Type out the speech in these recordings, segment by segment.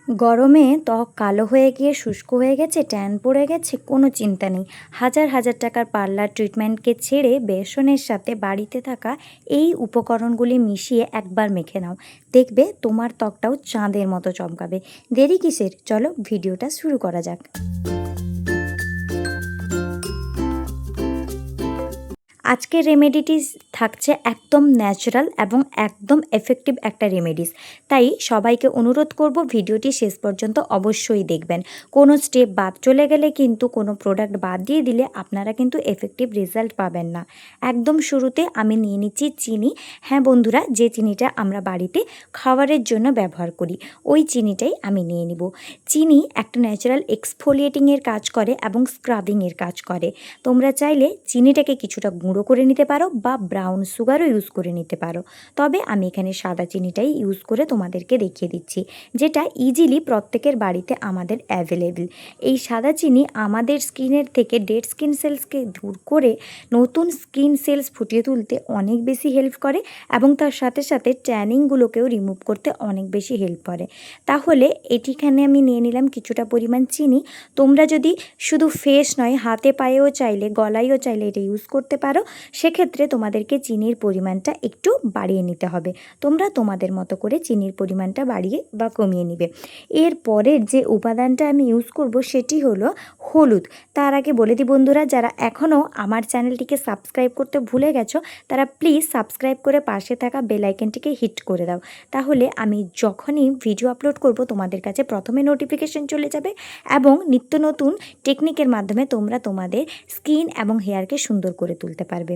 গরমে ত্বক কালো হয়ে গিয়ে শুষ্ক হয়ে গেছে, ট্যান পড়ে গেছে, কোনো চিন্তা নেই। হাজার হাজার টাকার পার্লার ট্রিটমেন্টকে ছেড়ে বেসনের সাথে বাড়িতে থাকা এই উপকরণগুলি মিশিয়ে একবার মেখে নাও, দেখবে তোমার ত্বকটাও চাঁদের মতো চমকাবে। দেরি কিসের, চলো ভিডিওটা শুরু করা যাক। আজকের রেমেডিটি থাকছে একদম ন্যাচারাল এবং একদম এফেক্টিভ একটা রেমেডিস, তাই সবাইকে অনুরোধ করব ভিডিওটি শেষ পর্যন্ত অবশ্যই দেখবেন। কোনো স্টেপ বাদ চলে গেলে কিন্তু, কোনো প্রোডাক্ট বাদ দিয়ে দিলে আপনারা কিন্তু এফেক্টিভ রেজাল্ট পাবেন না। একদম শুরুতে আমি নিয়ে নিচ্ছি চিনি। হ্যাঁ বন্ধুরা, যে চিনিটা আমরা বাড়িতে খাবারের জন্য ব্যবহার করি ওই চিনিটাই আমি নিয়ে নিব। চিনি একটা ন্যাচারাল এক্সফোলিয়েটিংয়ের কাজ করে এবং স্ক্রাবিংয়ের কাজ করে। তোমরা চাইলে চিনিটাকে কিছুটা গুঁড়ো করে নিতে পারো বা ব্রাউন সুগারও ইউজ করে নিতে পারো, তবে আমি এখানে সাদা চিনিটাই ইউজ করে তোমাদেরকে দেখিয়ে দিচ্ছি, যেটা ইজিলি প্রত্যেকের বাড়িতে আমাদের অ্যাভেলেবেল। এই সাদা চিনি আমাদের স্কিনের থেকে ডেড স্কিন সেলসকে দূর করে নতুন স্কিন সেলস ফুটিয়ে তুলতে অনেক বেশি হেল্প করে এবং তার সাথে সাথে ট্যানিংগুলোকেও রিমুভ করতে অনেক বেশি হেল্প করে। তাহলে এটিখানে আমি নিয়ে নিলাম কিছুটা পরিমাণ চিনি। তোমরা যদি শুধু ফেস নয়, হাতে পায়েও চাইলে, গলায়ও চাইলে এটা ইউজ করতে পারো। সেক্ষেত্রে তোমাদেরকে চিনির পরিমাণটা একটু বাড়িয়ে নিতে হবে। তোমরা তোমাদের মতো করে চিনির পরিমাণটা বাড়িয়ে বা কমিয়ে নিবে। এর পরের যে উপাদানটা আমি ইউজ করব সেটি হলো হলুদ। তার আগে বলে দিই বন্ধুরা, যারা এখনও আমার চ্যানেলটিকে সাবস্ক্রাইব করতে ভুলে গেছো তারা প্লিজ সাবস্ক্রাইব করে পাশে থাকা বেল আইকনটিকে হিট করে দাও, তাহলে আমি যখনই ভিডিও আপলোড করব তোমাদের কাছে প্রথমে নোটিফিকেশন চলে যাবে এবং নিত্য নতুন টেকনিকের মাধ্যমে তোমরা তোমাদের স্কিন এবং হেয়ারকে সুন্দর করে তুলতে পারবে।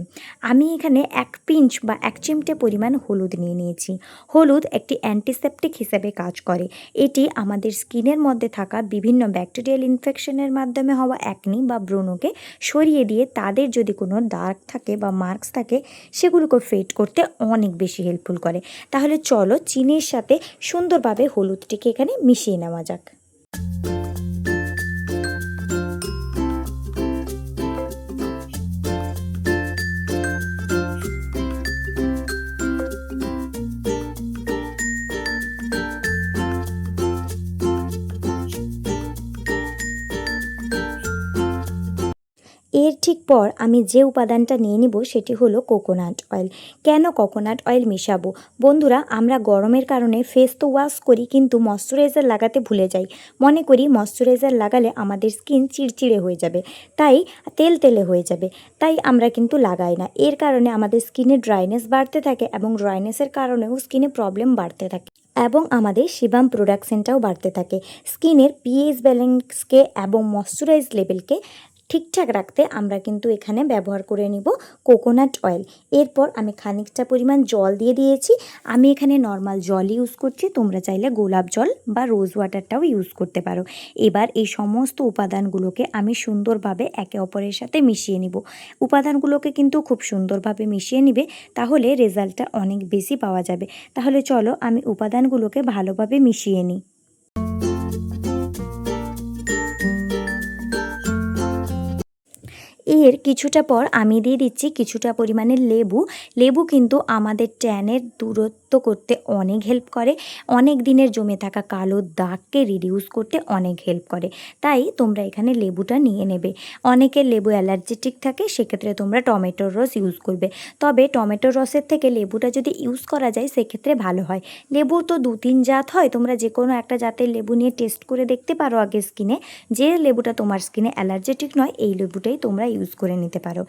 আমি এখানে 1 পিঞ্চ বা 1 চিমটে পরিমাণ হলুদ নিয়ে নিয়েছি। হলুদ একটি অ্যান্টিসেপটিক হিসেবে কাজ করে। এটি আমাদের স্কিনের মধ্যে থাকা বিভিন্ন ব্যাকটেরিয়াল ইনফেকশনের মাধ্যমে হওয়া অ্যাকনি বা ব্রণকে সরিয়ে দিয়ে তাদের যদি কোনো দাগ থাকে বা মার্কস থাকে সেগুলোকে ফেড করতে অনেক বেশি হেল্পফুল করে। তাহলে চলো চিনির সাথে সুন্দরভাবে হলুদটিকে এখানে মিশিয়ে নেওয়া যাক। এর ঠিক পর আমি যে উপাদানটা নিয়ে নিব সেটি হলো কোকোনাট অয়েল। কেন কোকোনাট অয়েল মেশাবো? বন্ধুরা, আমরা গরমের কারণে ফেস তো ওয়াশ করি কিন্তু ময়শ্চারাইজার লাগাতে ভুলে যাই। মনে করি ময়শ্চারাইজার লাগালে আমাদের স্কিন চিড়চিড়ে হয়ে যাবে, তাই তেল তেলে হয়ে যাবে, তাই আমরা কিন্তু লাগাই না। এর কারণে আমাদের স্কিনে ড্রাইনেস বাড়তে থাকে এবং ড্রাইনেসের কারণেও স্কিনে প্রবলেম বাড়তে থাকে এবং আমাদের সিবাম প্রোডাকশনটাও বাড়তে থাকে। স্কিনের পিএইচ ব্যালেন্সকে এবং ময়শ্চারাইজ লেভেলকে ঠিকঠাক রাখতে আমরা কিন্তু এখানে ব্যবহার করে নিব কোকোনাট অয়েল। এরপর আমি খানিকটা পরিমাণ জল দিয়ে দিয়েছি। আমি এখানে নর্মাল জল ইউজ করছি, তোমরা চাইলে গোলাপ জল বা রোজ ওয়াটারটাও ইউজ করতে পারো। এবার এই সমস্ত উপাদানগুলোকে আমি সুন্দরভাবে একে অপরের সাথে মিশিয়ে নিব। উপাদানগুলোকে কিন্তু খুব সুন্দরভাবে মিশিয়ে নিবে, তাহলে রেজাল্টটা অনেক বেশি পাওয়া যাবে। তাহলে চলো আমি উপাদানগুলোকে ভালোভাবে মিশিয়ে নিই। এর কিছুটা পর আমি দিয়ে দিচ্ছি কিছুটা পরিমাণে লেবু। লেবু কিন্তু আমাদের ট্যানের দূরত্ব করতে অনেক হেল্প করে, অনেক দিনের জমে থাকা কালো দাগকে রিডিউস করতে অনেক হেল্প করে, তাই তোমরা এখানে লেবুটা নিয়ে নেবে। অনেকের লেবু অ্যালার্জেটিক থাকে, সেক্ষেত্রে তোমরা টমেটোর রস ইউজ করবে, তবে টমেটোর রসের থেকে লেবুটা যদি ইউজ করা যায় সেক্ষেত্রে ভালো হয়। লেবুর তো 2-3 জাত হয়, তোমরা যে কোনো একটা জাতের লেবু নিয়ে টেস্ট করে দেখতে পারো আগে স্কিনে। যে লেবুটা তোমার স্কিনে অ্যালার্জেটিক নয় এই লেবুটাই তোমরা ইউজ করে নিতে পারো।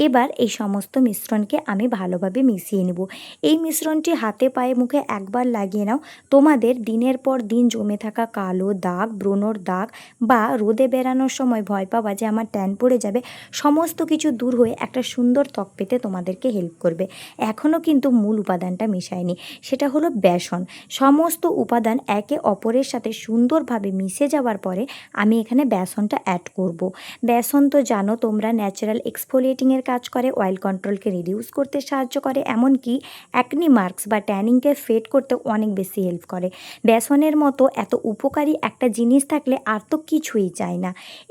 এবার এই সমস্ত মিশ্রণকে আমি ভালোভাবে মিশিয়ে নেব। এই মিশ্রণটি হাতে পায়ে মুখে একবার লাগিয়ে নাও, তোমাদের দিনের পর দিন জমে থাকা কালো দাগ, ব্রণর দাগ বা রোদে বেরানোর সময় ভয় পাওয়া যে আমার ট্যান পড়ে যাবে, সমস্ত কিছু দূর হয়ে একটা সুন্দর ত্বক পেতে তোমাদেরকে হেল্প করবে। এখনও কিন্তু মূল উপাদানটা মেশায়নি, সেটা হলো বেসন। সমস্ত উপাদান একে অপরের সাথে সুন্দরভাবে মিশে যাওয়ার পরে আমি এখানে বেসনটা অ্যাড করব। বেসন তো জানো তোমরা ন্যাচারাল এক্সফোলিয়েটিংয়ের কাজ করে, অয়েল কন্ট্রোলকে রিডিউস করতে সাহায্য করে, এমনকি অ্যাকনি মার্কস বা ট্যান ট্যানিংকে ফেড করতে অনেক বেশি হেল্প করে। বেসনের মতো এত উপকারী একটা জিনিস থাকলে আর তো কিছুই চাই না।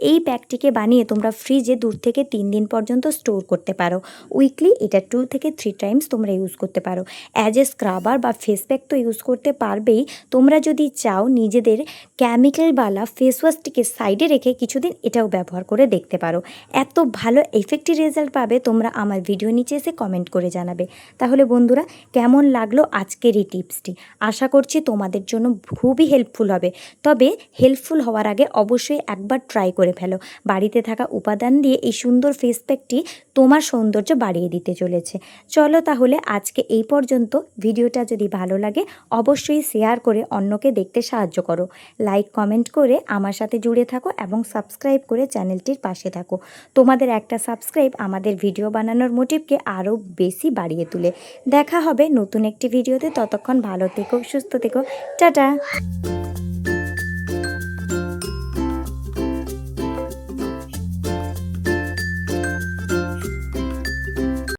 এই প্যাকটিকে বানিয়ে তোমরা ফ্রিজে 2 থেকে 3 দিন পর্যন্ত স্টোর করতে পারো। উইকলি এটা 2 থেকে 3 টাইমস তোমরা ইউজ করতে পারো। অ্যাজ এ স্ক্রাবার বা ফেস প্যাক তো ইউজ করতে পারবেই, তোমরা যদি চাও নিজেদের কেমিক্যালওয়ালা ফেস ওয়াশটিকে সাইডে রেখে কিছুদিন এটাও ব্যবহার করে দেখতে পারো। এত ভালো এফেক্টিভ রেজাল্ট পাবে তোমরা আমার ভিডিও নিচে এসে কমেন্ট করে জানাবে। তাহলে বন্ধুরা, কেমন লাগলো আজকের এই টিপসটি? আশা করছি তোমাদের জন্য খুবই হেল্পফুল হবে। তবে হেল্পফুল হওয়ার আগে অবশ্যই একবার ট্রাই করে ফেলো। বাড়িতে থাকা উপাদান দিয়ে এই সুন্দর ফেস প্যাকটি তোমার সৌন্দর্য বাড়িয়ে দিতে চলেছে। চলো তাহলে আজকে এই পর্যন্ত। ভিডিওটা যদি ভালো লাগে অবশ্যই শেয়ার করে অন্যকে দেখতে সাহায্য করো। লাইক কমেন্ট করে আমার সাথে জুড়ে থাকো এবং সাবস্ক্রাইব করে চ্যানেলটির পাশে থাকো। তোমাদের একটা সাবস্ক্রাইব আমাদের ভিডিও বানানোর মোটিভকে আরও বেশি বাড়িয়ে তোলে। দেখা হবে নতুন একটি ভিডিওতে। ততক্ষণ ভালো থেকো, সুস্থ থেকো। টাটা।